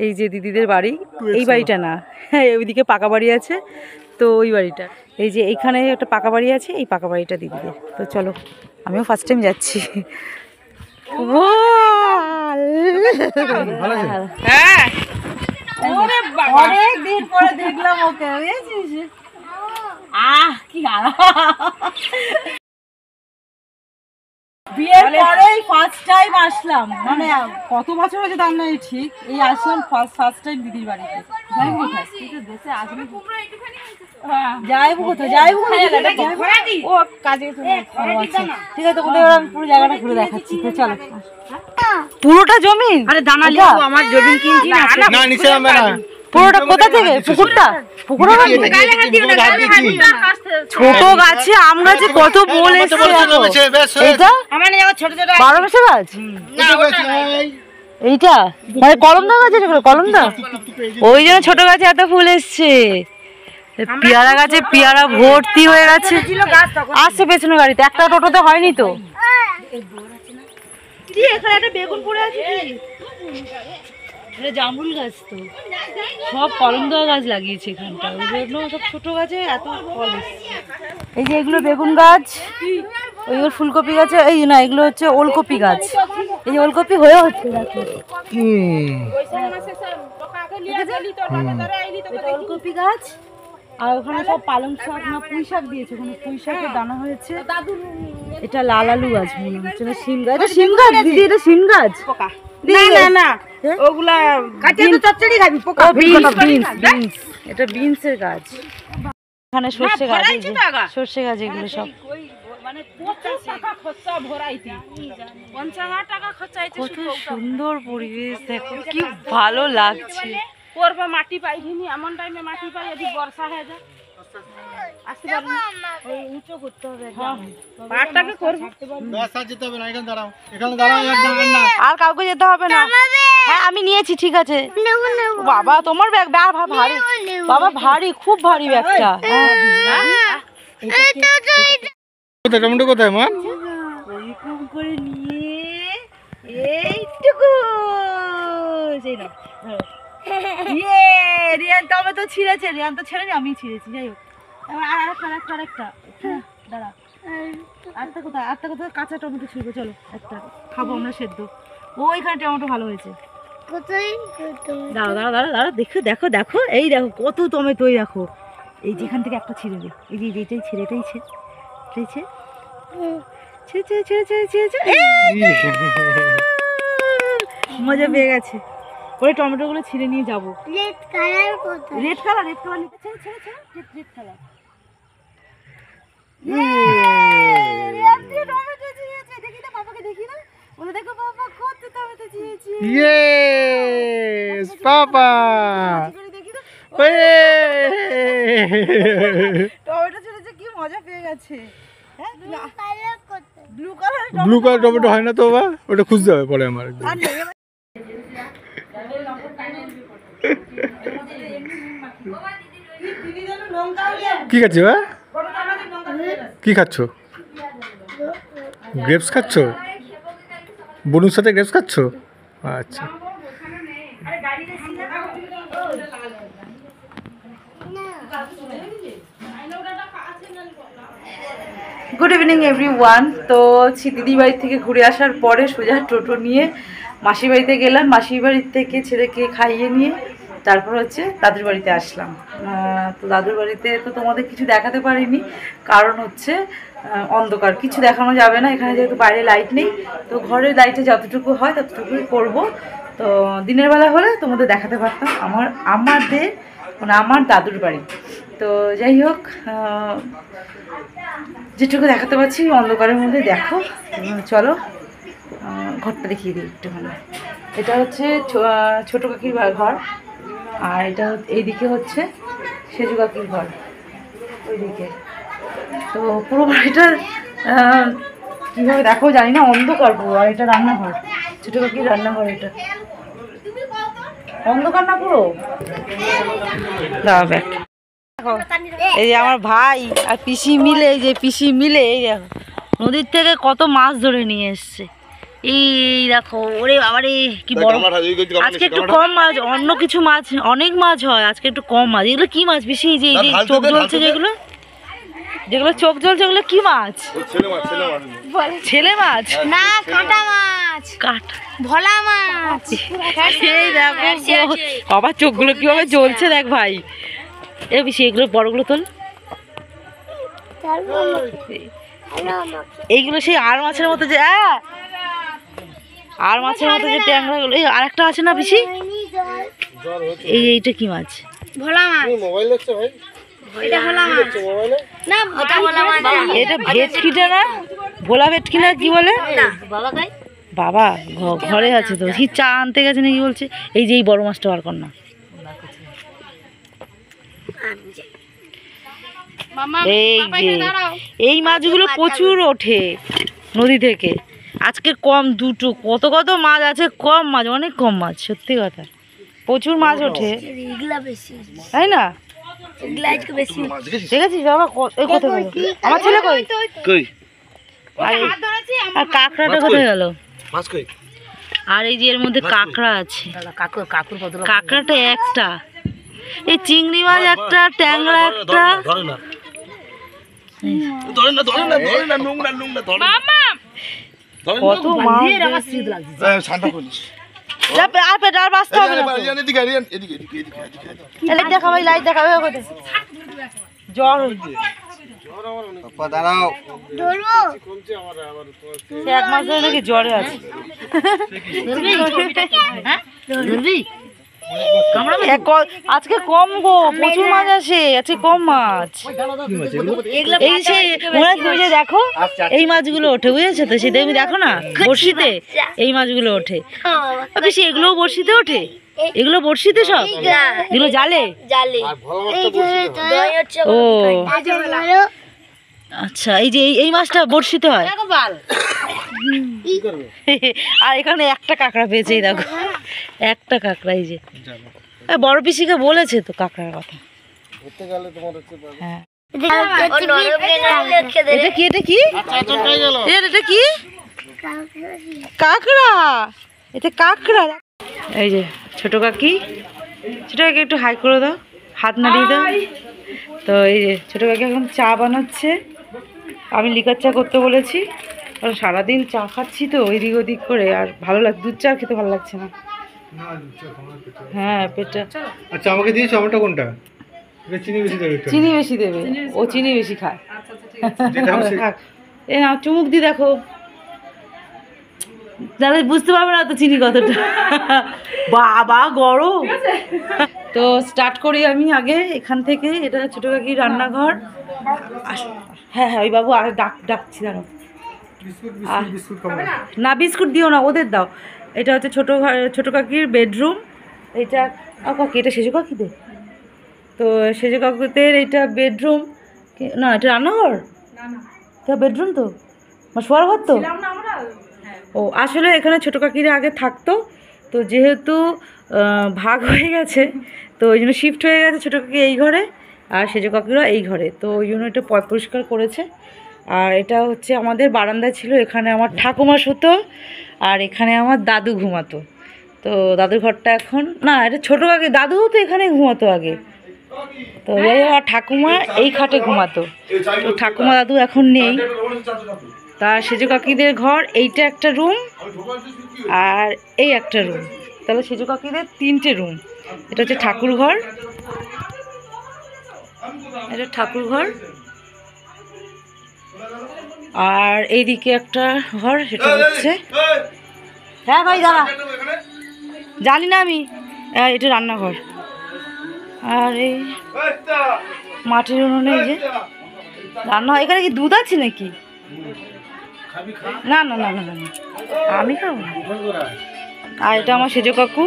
এই যে দিদিদের বাড়ি, এই বাড়িটা না, হ্যাঁ ওইদিকে পাকা বাড়ি আছে, তো ওই বাড়িটা। এই যে এইখানে একটা পাকা বাড়ি আছে, এই পাকা বাড়িটা দিদিদের। তো চলো, আমিও ফার্স্ট টাইম যাচ্ছি। হ্যাঁ অনেক দিন পরে দেখলাম ওকে। কি বিয়ের পরেই ফার্স্ট টাইম আসলাম, মানে কত বছর হয়েছে তার নয় ঠিক, এই আসলাম ফার্স্ট টাইম দিদির বাড়িতে। যাইবো কোথায় ও কাজে, ঠিক আছে তোকে আমি পুরো জায়গাটা ঘুরে দেখাচ্ছি। তো চলো, পুরোটা জমি, আরে দানা লিখো, আমার জমি কিনছি না নিচে নামবে না। পুরোটা কোথা থেকে? পুকুরটা? পুকুর ছোট গাছে, আম গাছে কত বল এসছে। এটা 12 মাসের গাছ, এইটা মানে কলমদা গাছ, কলমদা, ওই জন্য ছোট গাছে এত ফুল এসছে। পেয়ারা গাছে পেয়ারা ভর্তি হয়ে গেছে। আসছে পেছনে গাড়িতে, একটা টোটোতে হয়নি তো। এখানে একটা বেগুন পড়ে আছে, জামরুল গাছ, তো সব কলম দেওয়া গাছ লাগিয়েছে এখানটা, ওই জন্য সব ছোট গাছে এত ফল এসছে। এই যে এগুলো বেগুন গাছ, ওইগুলো ফুলকপি গাছে, এই না এগুলো হচ্ছে ওলকপি গাছ। এই যে ওলকপি হয়ে হচ্ছে, ওলকপি গাছ। আর ওখানে সব পালং শাক না পুঁই শাক দিয়েছে, ওখানে পুঁই শাকের দানা হয়েছে। এটা লাল আলু গাছ মনে হচ্ছে, না শিম গাছ। এটা শিম গাছ দিদি, এটা শিম গাছ না, ওগুলা চচ্চড়ি খাবি, এটা বিনসের গাছ। এখানে সর্ষে গাছ, সর্ষে গাছ, এগুলো সব কত সুন্দর পরিবেশ, দেখো কি ভালো লাগছে। মাটি পাইনি, এমন টাইমে মাটি পাই, যদি বর্ষা হয়ে যায় আসতে পারবো না, এই উঁচু করতে হবে, পাড়টাকে করব, যেতে হবে না, এখানে দাঁড়াও, এখানে দাঁড়াও, আর কাউকে যেতে হবে না। হ্যাঁ আমি নিয়েছি, ঠিক আছে। বাবা তোমার ব্যাগ ভারী, বাবা ভারী, খুব ভারী ব্যাগটা। টমেটো কোথায় মা? ওইরকম করে নিয়ে এইটুকু, সেই না রিয়ান টমেটো ছিঁড়েছে, রিয়ান তো ছেড়েনি, আমি ছিঁড়েছি। যাই হোক, আরেকটা দাঁড়া, আরেকটা কোথায়, আরেকটা কোথায় কাঁচা টমেটো ছিঁড়বো, চলো একটা খাবো আমরা সেদ্ধ। ওইখানে টমেটো ভালো হয়েছে, দাঁড়া দাঁড়া দাঁড়া দাঁড়া, দেখো দেখো দেখো, এই দেখো কত টমেটো, এই দেখো, এই যেখান থেকে একটা ছিঁড়ে দে, এই যে এটাই ছিঁড়ে, এটাই মজা পেয়ে গেছে। ওই টমেটো গুলো ছিঁড়ে নিয়ে যাবো। রেড কালার দেখি না পাপাকে, দেখি না বলে, দেখো পাপা কত টমেটো ছিঁড়েছে। ইয়েস পাপা, টমেটো ছিঁড়েছে, কি মজা পেয়ে গেছে। ব্লু কালার টমেটো হয় না তো বাবা, ওটা খুঁজতে হবে পরে আমার। কি খাচ্ছ বা? কি খাচ্ছ? গ্রেপস খাচ্ছ? বনুর সাথে গ্রেপস খাচ্ছ? আচ্ছা। Good evening everyone. তো দিদির বাড়ি থেকে ঘুরে আসার পরে সোজা টোটো নিয়ে মাসির বাড়িতে গেলাম। মাসির বাড়ির থেকে ছেলেকে খাইয়ে নিয়ে তারপর হচ্ছে দাদুর বাড়িতে আসলাম। তো দাদুর বাড়িতে তো তোমাদের কিছু দেখাতে পারিনি, কারণ হচ্ছে অন্ধকার, কিছু দেখানো যাবে না এখানে, যেহেতু বাইরে লাইট নেই। তো ঘরের লাইটে যতটুকু হয় ততটুকুই করব। তো দিনের বেলা হলে তোমাদের দেখাতে পারতাম আমাদের মানে আমার দাদুর বাড়ি। তো যাই হোক, যেটুকু দেখাতে পারছি অন্ধকারের মধ্যে দেখো। চলো ঘরটা দেখিয়ে দিই একটুখানি। এটা হচ্ছে ছোটো কাকির ঘর, আর এটা এইদিকে হচ্ছে সেজু কাকির ঘর, ওইদিকে। তো পুরো বাড়িটা কীভাবে দেখো জানি না, অন্ধকার পুরো। আর এটা রান্নাঘর, ছোটো কাকির রান্নাঘর, এটা অন্ধকার না পুরো। দাও ব্যাগ। এই যে আমার ভাই আর পিসি মিলে, এই যে পিসি মিলে এই দেখো নদীর থেকে কত মাছ ধরে নিয়ে এসছে। এই দেখো, ওরে বাবারে কি বড়। আজকে একটু কম মাছ, অন্য কিছু মাছ অনেক মাছ হয়, আজকে একটু কম মাছ। এগুলো কি মাছ বেশি? এই যে চোখ জ্বলছে যেগুলো, যেগুলো চোখ জ্বলছে ওগুলো কি মাছ? ছেলে মাছ না, কাঁটা মাছ, কাটা ভোলা মাছ। এই দেখো বাবা চোখগুলো কিভাবে জ্বলছে দেখ ভাই। এ বেশি এগুলো বড়গুলো তোল। এইগুলো সেই আর মাছের মতো যে আর মাছের মতো যে ট্যাংরা গুলো। এই আরেকটা আছে না বেশি, এইটা কি মাছ? ভোলা মাছ। মোবাইল দেখছো ভাই? এটা ভোলা মাছ না, ওটা ভোলা মাছ। এটা ভেটকিটা না, ভোলা ভেটকি না কি বলে? বাবা গাই বাবা ঘরে আছে তো, কি চা আনতে গেছে নাকি বলছে। এই যে এই বড় মাছটা বার কর না। এই যে এই মাছগুলো প্রচুর ওঠে নদী থেকে। আজকে কম দুটো, কত কত মাছ আছে, কম মাছ, অনেক কম মাছ, সত্যি কথা প্রচুর মাছ ওঠে, তাই না? দেখেছিস বাবা কোথায় গেল আমার ছেলে? কই আর কাঁকড়াটা কোথায় গেল? আর এই যে এর মধ্যে কাঁকড়া আছে, কাঁকড়াটা একটা, এই চিংড়ি মাছ একটা, ট্যাংরা একটা। কত মাছ দেখা ভাই, লাইট দেখা জ্বর এক মাস ধরে নাকি জ্বরে আছে। আজকে কম গো, প্রচুর মাছ আসে আজকে, কম মাছ। এই সে তুমি যে দেখো এই মাছগুলো ওঠে, বুঝেছো তো? সেটা তুমি দেখো না বড়শিতে এই মাছগুলো ওঠে। বেশি এগুলোও বড়শিতে ওঠে, এগুলো বড়শিতে সব, এগুলো জালে। ও আচ্ছা, এই যে এই মাছটা বড়শিতে হয়। আর এখানে একটা কাঁকড়া পেয়েছে, এই দেখো একটা কাঁকড়া। এই যে বড় পিসিকে বলেছে তো কাঁকড়ার কথা। হ্যাঁ এটা কি, এটা কি, এটা কি কাঁকড়া? এটা কাঁকড়া। এই যে ছোট কাকি, ছোট কাকি একটু হাই করে দাও, হাত নাড়িয়ে দাও। তো এই যে ছোট কাকি এখন চা বানাচ্ছে, আমি লিকার চা করতে বলেছি, কারণ সারাদিন চা খাচ্ছি তো এদিক ওদিক করে, আর ভালো লাগে, দুধ চা খেতে ভালো লাগছে না। হ্যাঁ পেটটা। আচ্ছা আমাকে দিয়েছো, আমারটা কোনটা? চিনি বেশি দেবে, চিনি বেশি দেবে, ও চিনি বেশি খায়। এ না চুমুক দি দেখো, তাহলে বুঝতে পারবে না তো চিনি কতটা। বাবা গরম। তো স্টার্ট করি আমি আগে এখান থেকে। এটা ছোট কাকি রান্নাঘর। হ্যাঁ হ্যাঁ ওই বাবু আগে ডাকছি দাঁড়ো। না বিস্কুট দিও না, ওদের দাও। এটা হচ্ছে ছোট কাকির বেডরুম। এটা কাকি, এটা সেজু কাকিদের। তো সেজু কাকুদের এটা বেডরুম না, এটা রান্নাঘর, এটা বেডরুম তো, শোয়ার ঘর তো। ও আসলে এখানে ছোটো কাকিরা আগে থাকতো, তো যেহেতু ভাগ হয়ে গেছে তো ওই জন্য শিফট হয়ে গেছে ছোটো কাকি এই ঘরে, আর সেজো কাকিরা এই ঘরে। তো ওই জন্য এটা পরিষ্কার করেছে। আর এটা হচ্ছে আমাদের বারান্দা ছিল, এখানে আমার ঠাকুমা শুতো, আর এখানে আমার দাদু ঘুমাতো। তো দাদুর ঘরটা এখন না, এটা ছোটো কাকি, দাদুও তো এখানে ঘুমাতো আগে। তো যাই হোক, ঠাকুমা এই খাটে ঘুমাতো। তো ঠাকুমা দাদু এখন নেই। তা সেজো কাকিদের ঘর এইটা একটা রুম, আর এই একটা রুম, তাহলে সেজো কাকিদের 3টে রুম। এটা হচ্ছে ঠাকুর ঘর, এটা ঠাকুর ঘর, আর এইদিকে একটা ঘর, সেটা হচ্ছে, হ্যাঁ ভাই দাঁড়া, জানি না আমি, এটা রান্নাঘর। আর এই মাটির উনুনে এই যে রান্না হয়। এখানে কি দুধ আছে নাকি? না না না না না আমি খাবো না। আর এটা আমার সেজো কাকু,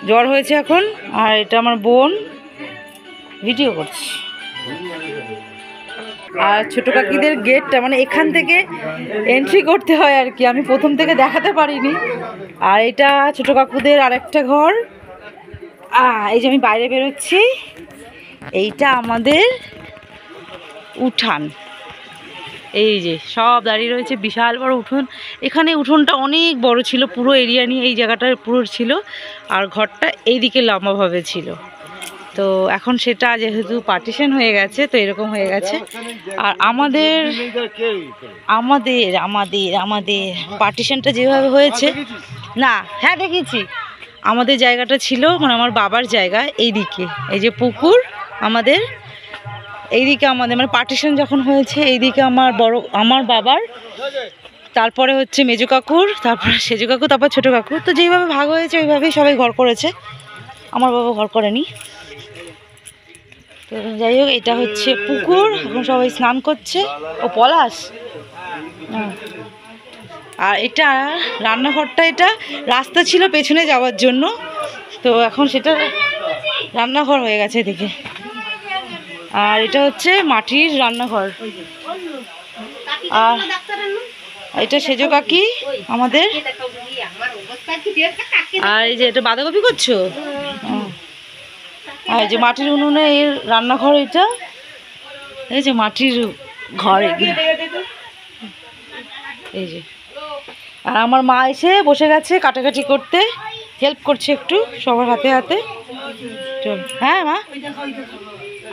জ্বর হয়েছে এখন। আর এটা আমার বোন ভিডিও করছে। আর ছোটো কাকিদের গেটটা মানে এখান থেকে এন্ট্রি করতে হয় আর কি, আমি প্রথম থেকে দেখাতে পারিনি। আর এটা ছোটো কাকুদের আরেকটা ঘর। এই যে আমি বাইরে বেরোচ্ছি, এইটা আমাদের উঠান। এই যে সব দাঁড়িয়ে রয়েছে, বিশাল বড় উঠোন। এখানে উঠোনটা অনেক বড় ছিল, পুরো এরিয়া নিয়ে এই জায়গাটা পুরো ছিল, আর ঘরটা এইদিকে লম্বাভাবে ছিল। তো এখন সেটা যেহেতু পার্টিশন হয়ে গেছে, তো এরকম হয়ে গেছে। আর আমাদের আমাদের আমাদের আমাদের পার্টিশনটা যেভাবে হয়েছে না, হ্যাঁ দেখেছি, আমাদের জায়গাটা ছিল মানে আমার বাবার জায়গা এইদিকে, এই যে পুকুর আমাদের এইদিকে, আমাদের মানে পার্টিশন যখন হয়েছে এইদিকে আমার বাবার, তারপরে হচ্ছে মেজো কাকুর, তারপরে সেজো কাকু, তারপর ছোটো কাকুর। তো যেইভাবে ভাগ হয়েছে ওইভাবেই সবাই ঘর করেছে, আমার বাবা ঘর করেনি। তো যাই হোক, এটা হচ্ছে পুকুর, এখন সবাই স্নান করছে। ও পলাশ, আর এটা রান্নাঘরটা, এটা রাস্তা ছিল পেছনে যাওয়ার জন্য, তো এখন সেটা রান্নাঘর হয়ে গেছে এদিকে। আর এটা হচ্ছে মাটির রান্নাঘর। আর এটা সেজো কাকি আমাদের। আর এই যে এটা বাঁধাকপি করছো, আর এই যে মাটির উনুনে এর রান্নাঘর, এটা এই যে মাটির ঘর, এই যে। আর আমার মা এসে বসে গেছে কাটাকাটি করতে, হেল্প করছে একটু সবার হাতে হাতে। চল, হ্যাঁ মা।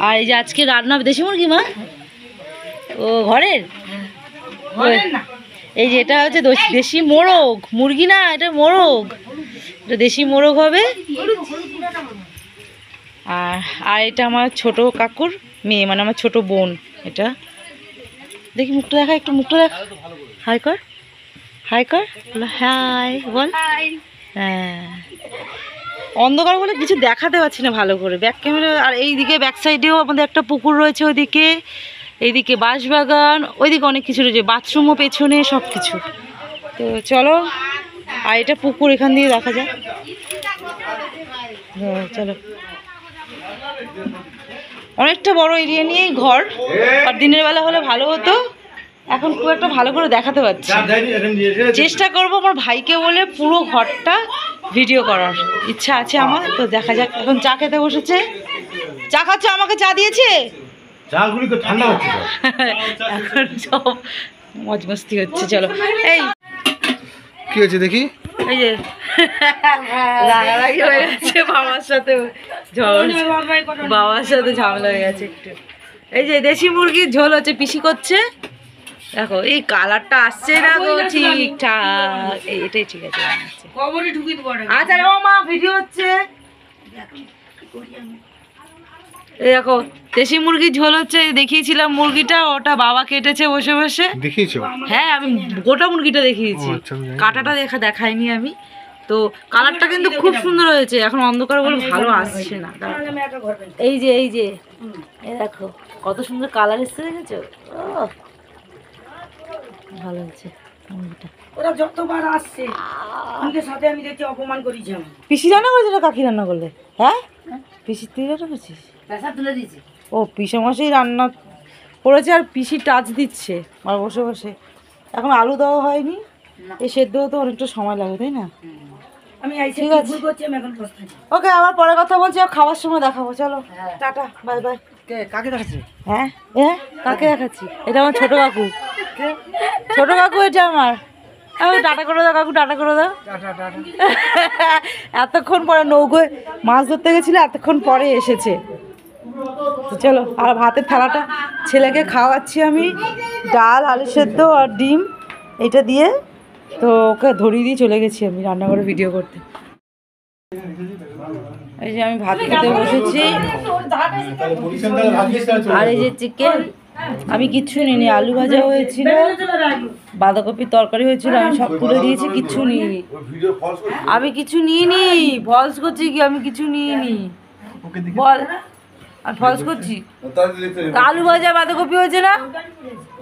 আর এই যে আজকে রান্না দেশি মুরগি, মা ও ঘরের, এই যে এটা হচ্ছে দেশি মোরগ, মুরগি না এটা মোরগ, এটা দেশি মোরগ হবে। আর এটা আমার ছোট কাকুর মেয়ে, মানে আমার ছোট বোন। এটা দেখি মুখটা দেখা, একটু মুখটা দেখা, হাই কর, হাই কর, হাই বল। হ্যাঁ, অন্ধকার বলে কিছু দেখাতে পারছি না ভালো করে ব্যাক ক্যামেরা। আর এইদিকে ব্যাক সাইডেও আমাদের একটা পুকুর রয়েছে, ওইদিকে এইদিকে বাঁশবাগান, ওইদিকে অনেক কিছু রয়েছে, বাথরুমও পেছনে, সব কিছু। তো চলো, আর এটা পুকুর এখান দিয়ে দেখা যায়। হ্যাঁ চলো, অনেকটা বড় এরিয়া নিয়েই ঘর, আর দিনের বেলা হলে ভালো হতো, এখন খুব একটা ভালো করে দেখাতে পারছি। চেষ্টা করবো আমার ভাইকে বলে পুরো ঘরটা ভিডিও করার ইচ্ছা আছে আমার। তো দেখা যাক, এখন চা খেতে বসেছে। চা খাচ্ছ? আমাকে চা দিয়েছে, এখন সব মজ মস্তি হচ্ছে। চলো, এই কি হয়েছে দেখি, এই যে রাগারাগি হয়ে গেছে বাবার সাথে, বাবার সাথে ঝামেলা হয়ে গেছে একটু। এই যে দেশি মুরগির ঝোল হচ্ছে, পিসি করছে। দেখো এই কালারটা আসছে না গো ঠিকঠাক, এটাই ঠিক আছে। আচ্ছা ও মা, ভিডিও হচ্ছে, এই দেখো দেশি মুরগির ঝোল হচ্ছে। দেখিয়েছিলাম মুরগিটা, ওটা বাবা কেটেছে বসে বসে। দেখিয়েছো? হ্যাঁ, আমি গোটা মুরগিটা দেখিয়েছি, কাটাটা দেখাইনি আমি। তো কালারটা কিন্তু খুব সুন্দর হয়েছে, এখন অন্ধকার বলে ভালো আসছে না। এই যে এই দেখো কত সুন্দর কালার এসছে, দেখেছো? ভালো হয়েছে মুরগিটা। ওরা যতবার আসছে আমাদের সাথে, আমি দেখছি অপমান করেছি। আমি পিসি রান্না করেছে না কাকি রান্না করলে? হ্যাঁ, পিসি তুই রান্না করছিস? পেশা তুলে দিয়েছি। ও পিসামশাই রান্না করেছে, আর পিসি টাচ দিচ্ছে আর বসে বসে। এখন আলু দেওয়া হয়নি, এই সেদ্ধ হতে অনেকটা সময় লাগে, তাই না? আমি ঠিক আছে, করছি, আমি এখন পস্তাচ্ছি। ওকে, আবার পরে কথা বলছি, আর খাওয়ার সময় দেখাবো। চলো টাটা, বাই বাই। কাকে দেখাচ্ছি? হ্যাঁ হ্যাঁ, কাকে দেখাচ্ছি? এটা আমার ছোট কাকু, ছোট কাকু এটা আমার। টাটা করে দাও কাকু, টাটা করে দাও। এতক্ষণ পরে নৌকোয় মাছ ধরতে গেছিল, এতক্ষণ পরে এসেছে। তো চলো, আর ভাতের থালাটা ছেলেকে খাওয়াচ্ছি আমি, ডাল, আলু সেদ্ধ আর ডিম এটা দিয়ে। তো ওকে ধরিয়ে দিয়ে চলে গেছি আমি রান্নাঘরে ভিডিও করতে। এই যে আমি ভাত খেতে বসেছি, আর এই যে চিকেন, আমি কিচ্ছু নিইনি। আলু ভাজা হয়েছিল, বাঁধাকপির তরকারি হয়েছিল, আমি সব তুলে দিয়েছি, কিচ্ছু নিইনি। আমি কিছু নিইনি, ফলস করছি কি? আমি কিছু নিইনি, বল আমি ফলস করছি। আলু ভাজা বাঁধাকপি হয়েছে না,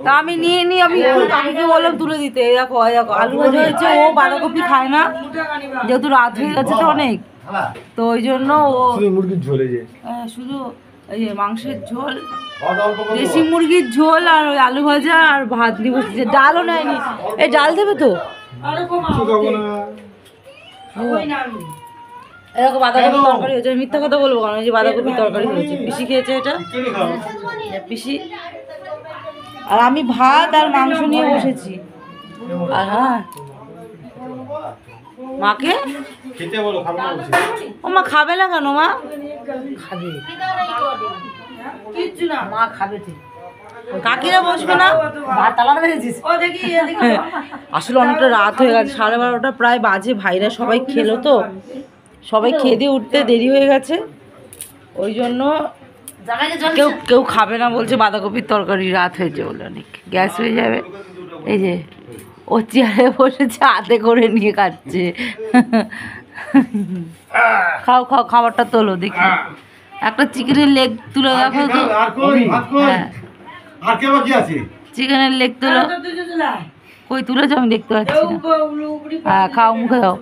তা আমি নিইনি। আমি কাকুকে বললাম তুলে দিতে। দেখো দেখো আলু ভাজা হয়েছে, ও বাঁধাকপি খায় না, যেহেতু রাত হয়ে গেছে তো অনেক, তো ওই জন্য ও মুরগির ঝোলে যে শুধু এই মাংসের ঝোল, দেশি মুরগির ঝোল, আর ওই আলু ভাজা আর ভাত নিয়ে বসেছে। ডালও নেয়নি। এই ডাল দেবে তো? এরকম বাঁধাকপির তরকারি হয়েছে, মিথ্যা কথা বলবো কারণ, এই যে বাঁধাকপির তরকারি হয়েছে, পিসি খেয়েছে এটা, পিসি। আর আমি ভাত আর মাংস নিয়ে বসেছি। আর হ্যাঁ মাকে খেতে বলো, খাবে না বলছি। ও মা খাবে না কেন মা? খাবে কিচ্ছু না মা খাবে ঠিক কাকিরা বসবে না? ভাত আলাদা রেখেছিস ও দেখি এদিকে আসলে অনেকটা রাত হয়ে গেছে, 12:30 প্রায় বাজে। ভাইরা সবাই খেলো তো, সবাই খেয়ে দিয়ে উঠতে দেরি হয়ে গেছে, ওই জন্য কেউ কেউ খাবে না বলছে। বাঁধাকপির তরকারি রাত হয়েছে বলে অনেক গ্যাস হয়ে যাবে। এই যে ও চেয়ারে বসেছে, হাতে করে নিয়ে খাচ্ছে। খাও খাও, খাবারটা তোলো দেখি। একটা চিকেনের লেগ তুলে দেখো তো। হ্যাঁ আর কে বাকি আছে? চিকেনের লেগ তুলো। কই তুলেছো? আমি দেখতে পাচ্ছি না। হ্যাঁ খাও, মুখে দাও।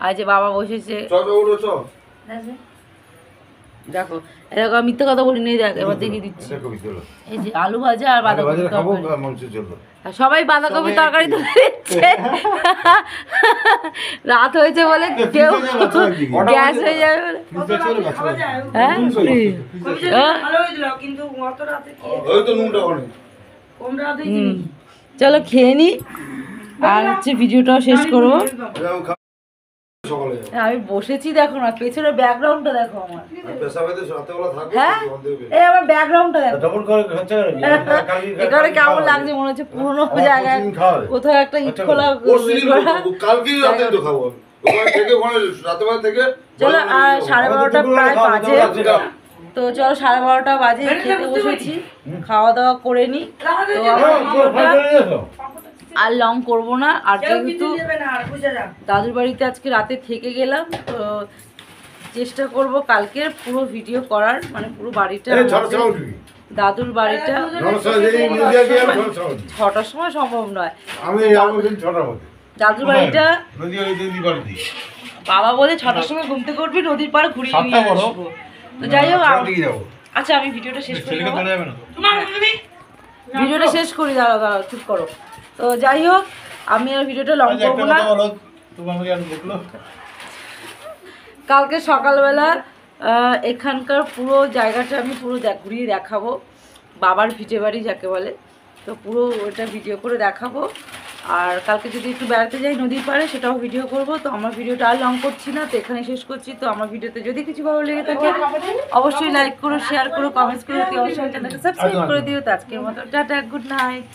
আর যে বাবা বসেছে, দেখো এরকম মিথ্যে কথা বলি নেই। দেখ এবার দেখিয়ে দিচ্ছি। এই যে আলু ভাজা আর বাঁধাকপি তরকারি। আর সবাই বাঁধাকপি তরকারি তুলে দিচ্ছে। রাত হয়েছে বলে কেউ গ্যাস হয়ে যাবে বলে। হ্যাঁ ভালো হয়েছিল কিন্তু অত রাতে কম রাতে চলো খেয়ে নি, আর হচ্ছে ভিডিওটাও শেষ করবো। আমি বসেছি, দেখো না পেছনের ব্যাকগ্রাউন্ডটা দেখো আমার। হ্যাঁ এই আমার ব্যাকগ্রাউন্ডটা দেখো। এখানে কেমন লাগছে মনে হচ্ছে পুরোনো জায়গায় কোথাও একটা ইট খোলা। চলো আর 12:30 প্রায় বাজে, তো চলো 12:30 বাজে খেতে বসেছি, খাওয়া দাওয়া করে নি। তো আর লং করবো না। আর যেহেতু দাদুর বাড়িতে আজকে রাতে থেকে গেলাম, তো চেষ্টা করব কালকে পুরো ভিডিও করার, মানে পুরো বাড়িটা, দাদুর বাড়িটা 6টার সময় সম্ভব নয়। দাদুর বাড়িটা বাবা বলে 6টার সময় ঘুম থেকে উঠবি, নদীর পাড়ে ঘুরিয়ে নিয়ে আসবো। তো যাই হোক, আচ্ছা আমি ভিডিওটা শেষ করি, ভিডিওটা শেষ করি। দাঁড়াও দাঁড়াও, চুপ করো। তো যাই হোক, আমি আর ভিডিওটা লং করবো না। কালকে সকালবেলা এখানকার পুরো জায়গাটা আমি পুরো ঘুরিয়ে দেখাবো, বাবার ভিটে বাড়ি যাকে বলে। তো পুরো ওটা ভিডিও করে দেখাবো। আর কালকে যদি একটু বেড়াতে যাই নদীর পাড়ে, সেটাও ভিডিও করব। তো আমার ভিডিওটা আর লং করছি না, তো এখানে শেষ করছি। তো আমার ভিডিওতে যদি কিছু ভালো লেগে থাকে অবশ্যই লাইক করো, শেয়ার করো, কমেন্টস করো, অবশ্যই চ্যানেলটা সাবস্ক্রাইব করে দিও। তো আজকের মতো টাটা, গুড নাইট।